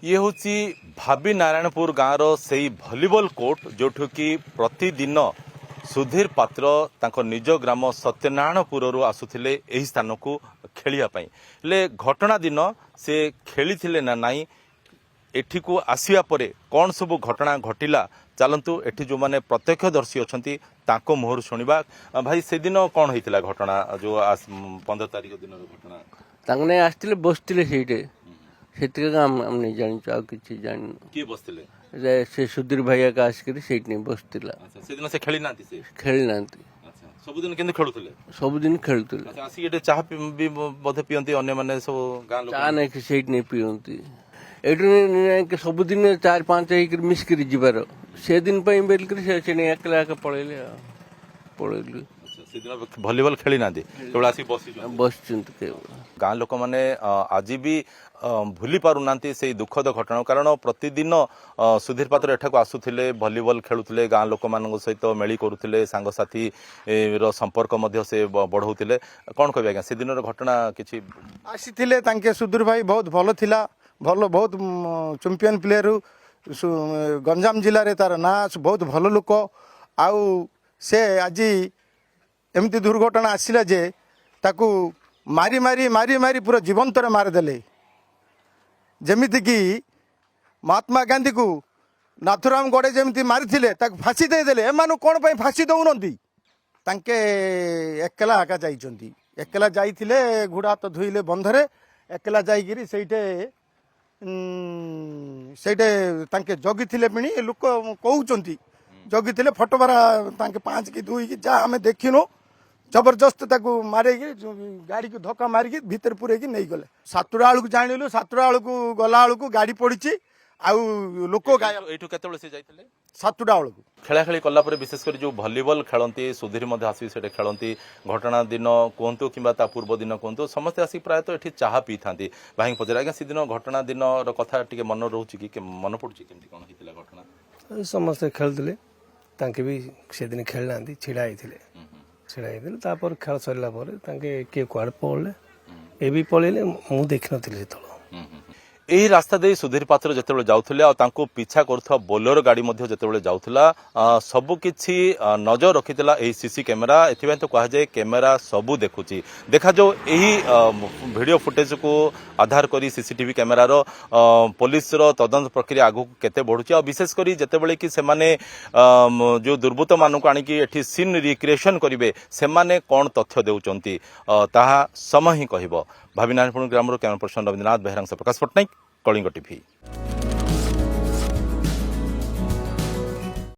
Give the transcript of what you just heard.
ये हूँ भावी नारायणपुर गाँव से भलीबॉल कोर्ट जो कि प्रतिदिन सुधीर पात्र तांको निज ग्राम सत्यनारायणपुर आसुथिले एही स्थान को खेलियापाई ले घटना दिन से खेली थिले ना नाई एठी को आसिया परे कौन सब घटना घटिला चलतु एठी जो माने प्रत्यक्षदर्शी अच्छी तांको मुहर शुणा भाई से दिन कौन होता घटना जो 15 तारिख दिन घटना तांगने आस्तिले बसतिले सेठे सेतिके हमने जानिछु आ किछि जानि किए बसतिले से सुधीर भैया का आसिक सेठ नहीं बसतिला से दिन से खेली नांती से खेली नांती सबुदिन केंद्र खेलुथिले सबुदिन खेलुथिले आसी एटे चाह भी बोधे पियंती अन्य माने सब गां लोक चाह नहीं सेठ नहीं पियंती एठु सबुदिन 4-5 हेकर मिस करी जिबार से दिन पई बेल करी से नहीं एकला के पळेले पळेली से दिन भलीबॉल खेली नांती केवल आसी बसचंत के गां लोक माने आज भी भूली पारु नांती से दुखद घटना कारण प्रतिदिन सुधीर पात्र एठाको आसुथिले भलीबॉल खेलुथिले गां लोक मानक सहित मेली करुथिले सांगसाथी रो संपर्क मध्य से बढ़ौथिले कोन कहबे आज्ञा से दिनर घटना किछि आसीथिले तांके सुधीर भाई बहुत भलो थिला भलो बहुत चैंपियन प्लेयर गंजाम जिले रे तार ना बहुत भलो लोक आउ से आज एमती दुर्घटना आसिला जे ताकू मारी मारी मारी मारी पूरा जीवंतर मारिदेले जमिति कि महात्मा गांधी को नाथुराम गड़े जमी मारी फाँसी देदेले एमानु कौन पर फाँसी दौरान तांके एकला आका जाइछंती एकला जाइथिले घोड़ा हाथ धोइले बंधरे एकला जाइकिरी ସେଇटे ସେଇटे तांके जगिथिले पिणी लोक कहउचंती जगिथिले फटोबारा तांके 5 कि 2 कि जा हमें देखिनो जबरदस्त ताकू मारे गाड़ी को धक्का मारिकी भीतर पूरे नहीं गले 7टा बेलू जाणिलु 7टा बेलू गला बेलू गाड़ी पड़ी आउ लोक एठू केतबेले से जाइथिले 7टा बेलू खेला खेली कला पर विशेष कर जो भलीबॉल खेलती सुधीर मध्य आसी से खेलती घटना दिन कहतु कि पूर्व दिन कहतु समस्ते आसिक प्रायत ये चाह पी था भाई पचार आज्ञा से दिन घटना दिन कथा टे मन रोच कि मन पड़ुची केमती कौन होता घटना समस्ते खेलुले तांके भी से दिन खेलना छिड़ा होते खेल सरला किए कुआड़े पड़े ए भी पलैले मु देख नी से यही रास्ता दे सुधीर पात्र जिते जाऊले और पिछा कर बोलेरो गाड़ी जिते जाऊला सबकि नजर रखी सीसी कैमेरा एथि तो कहुए कैमेरा सबू देखुची देखा जो यही वीडियो फुटेज को आधार करी सीसीटीवी कैमेरार पुलिस तदंत प्रक्रिया आगू केते बढ़ुची और विशेषकर जितेबले कि सेमाने जो दुर्बृत्त मानक आनिकी सीन रिक्रिएशन करेंगे से कौन तथ्य देउचंती ताहा समय ही कहब भावी नारायणपुर ग्राम कैमरा पर्सन रवींद्रनाथ बेहरा प्रकाश पट्टनायक कलिंग टीवी।